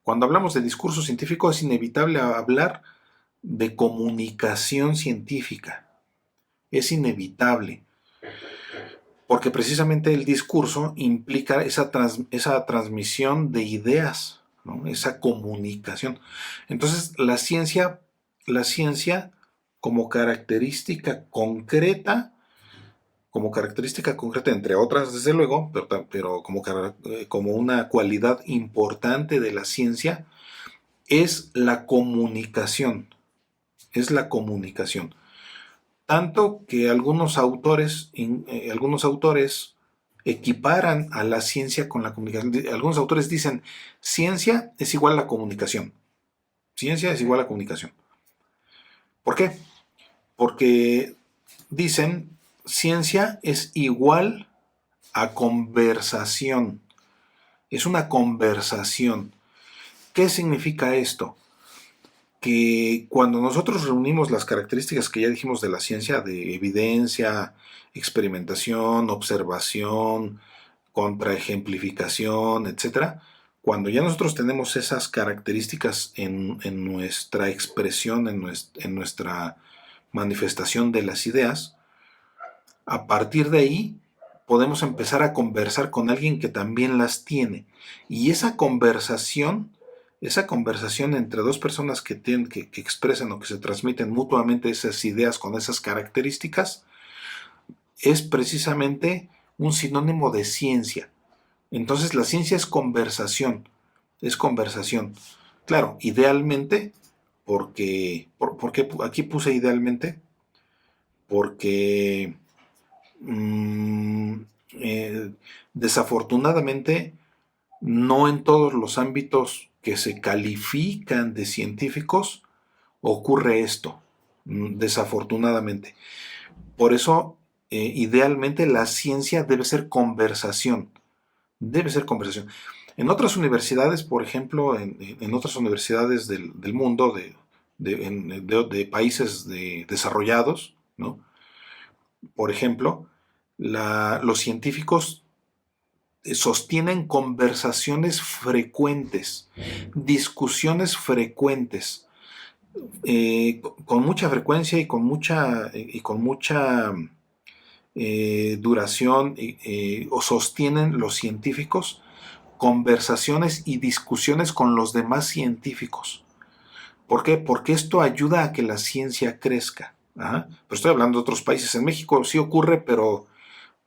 Cuando hablamos de discurso científico es inevitable hablar de comunicación científica. Es inevitable, porque precisamente el discurso implica esa transmisión de ideas, ¿no? Esa comunicación. Entonces, la ciencia como característica concreta, entre otras, desde luego, pero como una cualidad importante de la ciencia, es la comunicación. Es la comunicación. Tanto que algunos autores equiparan a la ciencia con la comunicación. Algunos autores dicen, ciencia es igual a comunicación. Ciencia es igual a comunicación. ¿Por qué? Porque dicen, ciencia es igual a conversación. Es una conversación. ¿Qué significa esto? Que cuando nosotros reunimos las características que ya dijimos de la ciencia, de evidencia, experimentación, observación, contraejemplificación, etcétera, cuando ya nosotros tenemos esas características en nuestra expresión, en nuestra manifestación de las ideas, a partir de ahí podemos empezar a conversar con alguien que también las tiene. Y esa conversación entre dos personas que expresan o que se transmiten mutuamente esas ideas con esas características, es precisamente un sinónimo de ciencia. Entonces la ciencia es conversación, es conversación. Claro, idealmente, porque aquí puse idealmente, porque mm, eh, desafortunadamente no en todos los ámbitos que se califican de científicos ocurre esto, desafortunadamente. Por eso, idealmente, la ciencia debe ser conversación. En otras universidades, por ejemplo, en otras universidades del mundo, de países desarrollados, ¿no? Por ejemplo, los científicos sostienen conversaciones frecuentes, discusiones frecuentes, con mucha frecuencia y con mucha duración, o sostienen los científicos conversaciones y discusiones con los demás científicos. ¿Por qué? Porque esto ayuda a que la ciencia crezca. Ajá. Pero estoy hablando de otros países. En México sí ocurre, pero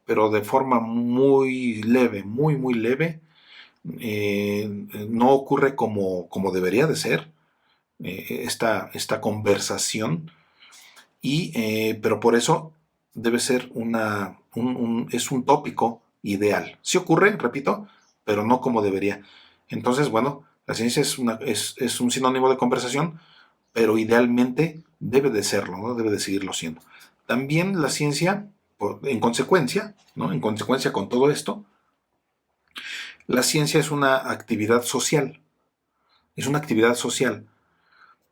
de forma muy leve, muy, muy leve. No ocurre como debería de ser, esta conversación, pero por eso debe ser es un tópico ideal. Sí ocurre, repito, pero no como debería. Entonces, bueno, la ciencia es un sinónimo de conversación, pero idealmente debe de serlo, ¿no? Debe de seguirlo siendo. También la ciencia, en consecuencia, ¿no? En consecuencia con todo esto, la ciencia es una actividad social. Es una actividad social,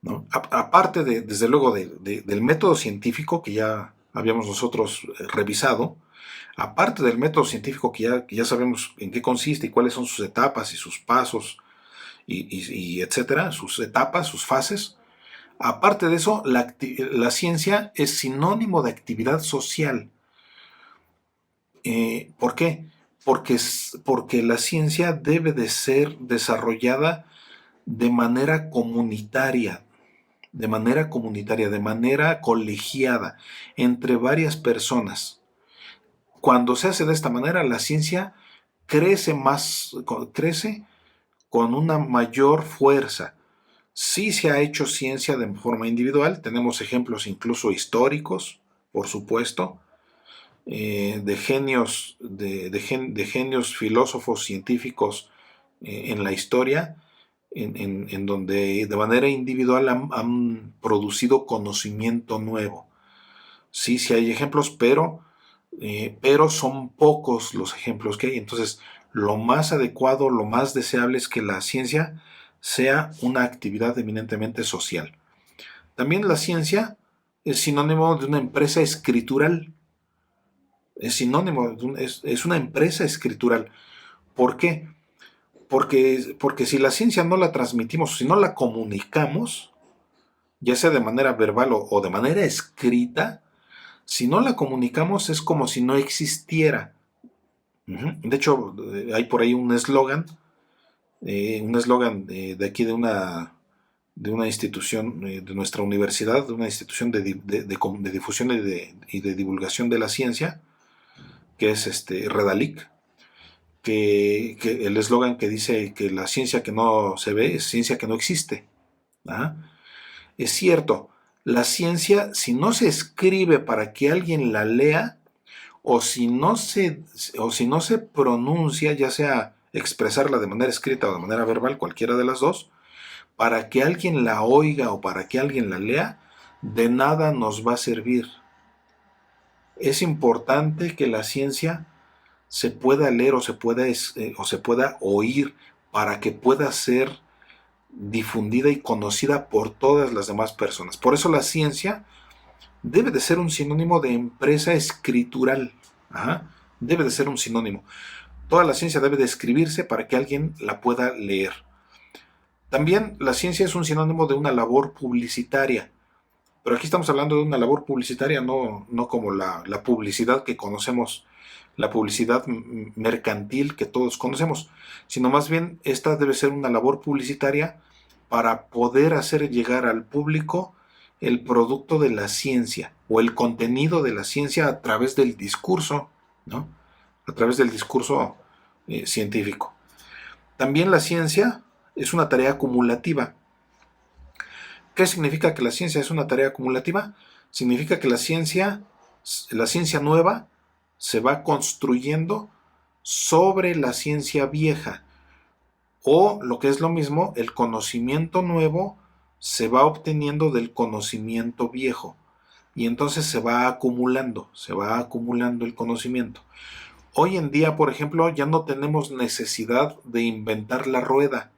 ¿no? Aparte, desde luego, del método científico que ya habíamos nosotros revisado, aparte del método científico que ya sabemos en qué consiste y cuáles son sus etapas y sus pasos y etcétera, sus etapas, sus fases, aparte de eso, la ciencia es sinónimo de actividad social. ¿Por qué? Porque la ciencia debe de ser desarrollada de manera comunitaria, de manera colegiada, entre varias personas. Cuando se hace de esta manera, la ciencia crece con una mayor fuerza. Sí se ha hecho ciencia de forma individual, tenemos ejemplos incluso históricos, por supuesto, de genios filósofos científicos en la historia, en donde de manera individual han producido conocimiento nuevo. Sí, sí hay ejemplos, pero son pocos los ejemplos que hay. Entonces, lo más adecuado, lo más deseable es que la ciencia sea una actividad eminentemente social. También la ciencia es sinónimo de una empresa escritural. Es sinónimo, es una empresa escritural. ¿Por qué? Porque si la ciencia no la transmitimos, si no la comunicamos, ya sea de manera verbal o de manera escrita, si no la comunicamos es como si no existiera. De hecho, hay por ahí un eslogan de aquí de una institución de nuestra universidad, de una institución de difusión y de divulgación de la ciencia, que es Redalic, que el eslogan que dice que la ciencia que no se ve es ciencia que no existe. ¿Ah? Es cierto, la ciencia, si no se escribe para que alguien la lea, o si no se, o si no se pronuncia, ya sea expresarla de manera escrita o de manera verbal, cualquiera de las dos, para que alguien la oiga o para que alguien la lea, de nada nos va a servir. Es importante que la ciencia se pueda leer o se pueda oír para que pueda ser difundida y conocida por todas las demás personas. Por eso la ciencia debe de ser un sinónimo de empresa escritural. Ajá, debe de ser un sinónimo. Toda la ciencia debe de escribirse para que alguien la pueda leer. También la ciencia es un sinónimo de una labor publicitaria. Pero aquí estamos hablando de una labor publicitaria, no como la publicidad que conocemos, la publicidad mercantil que todos conocemos, sino más bien esta debe ser una labor publicitaria para poder hacer llegar al público el producto de la ciencia o el contenido de la ciencia a través del discurso, ¿no? A través del discurso científico. También la ciencia es una tarea acumulativa. ¿Qué significa que la ciencia es una tarea acumulativa? Significa que la ciencia nueva se va construyendo sobre la ciencia vieja. O lo que es lo mismo, el conocimiento nuevo se va obteniendo del conocimiento viejo. Y entonces se va acumulando el conocimiento. Hoy en día, por ejemplo, ya no tenemos necesidad de inventar la rueda,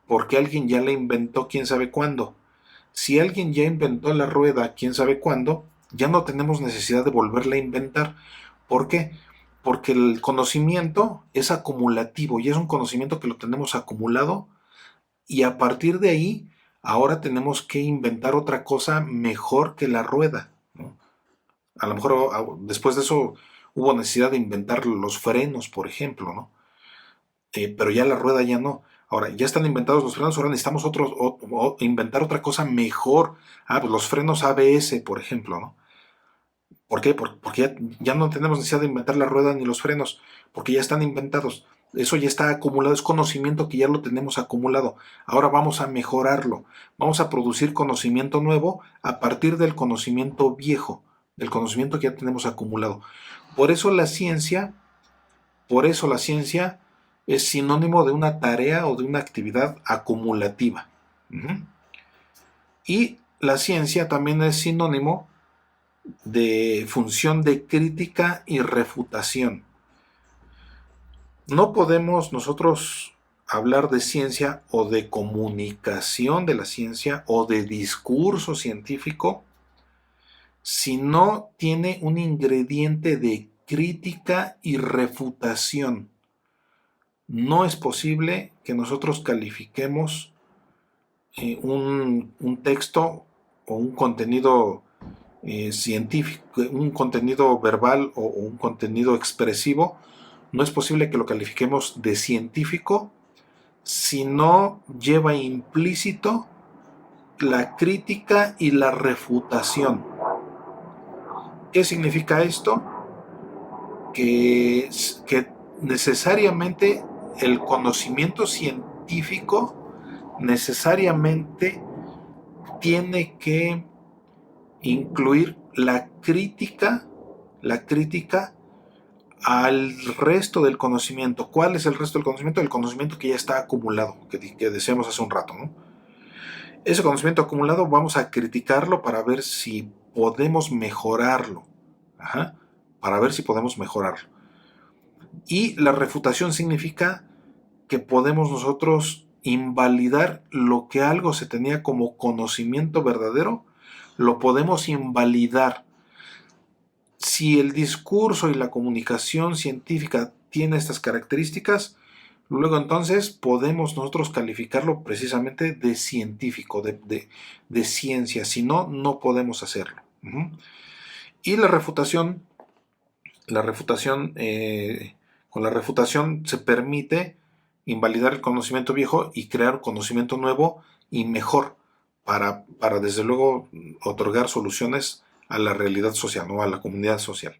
porque alguien ya la inventó quién sabe cuándo. Si alguien ya inventó la rueda quién sabe cuándo, ya no tenemos necesidad de volverla a inventar. ¿Por qué? Porque el conocimiento es acumulativo y es un conocimiento que lo tenemos acumulado y a partir de ahí ahora tenemos que inventar otra cosa mejor que la rueda, ¿no? A lo mejor después de eso hubo necesidad de inventar los frenos, por ejemplo, ¿no? Pero ya la rueda ya no. Ahora, ya están inventados los frenos, ahora necesitamos inventar otra cosa mejor. Pues los frenos ABS, por ejemplo, ¿no? ¿Por qué? Porque ya no tenemos necesidad de inventar la rueda ni los frenos, porque ya están inventados. Eso ya está acumulado, es conocimiento que ya lo tenemos acumulado. Ahora vamos a mejorarlo. Vamos a producir conocimiento nuevo a partir del conocimiento viejo, del conocimiento que ya tenemos acumulado. Por eso la ciencia es sinónimo de una tarea o de una actividad acumulativa. Y la ciencia también es sinónimo de función de crítica y refutación. No podemos nosotros hablar de ciencia o de comunicación de la ciencia o de discurso científico si no tiene un ingrediente de crítica y refutación. No es posible que nosotros califiquemos un texto o un contenido científico, un contenido verbal o un contenido expresivo. No es posible que lo califiquemos de científico si no lleva implícito la crítica y la refutación. ¿Qué significa esto? Que necesariamente el conocimiento científico necesariamente tiene que incluir la crítica al resto del conocimiento. ¿Cuál es el resto del conocimiento? El conocimiento que ya está acumulado, que decíamos hace un rato, ¿no? Ese conocimiento acumulado vamos a criticarlo para ver si podemos mejorarlo. Para ver si podemos mejorarlo. Y la refutación significa que podemos nosotros invalidar lo que algo se tenía como conocimiento verdadero, lo podemos invalidar. Si el discurso y la comunicación científica tiene estas características, Luego entonces podemos nosotros calificarlo precisamente de científico, de ciencia, si no, no podemos hacerlo. Y con la refutación se permite invalidar el conocimiento viejo y crear conocimiento nuevo y mejor para desde luego otorgar soluciones a la realidad social, ¿no? A la comunidad social.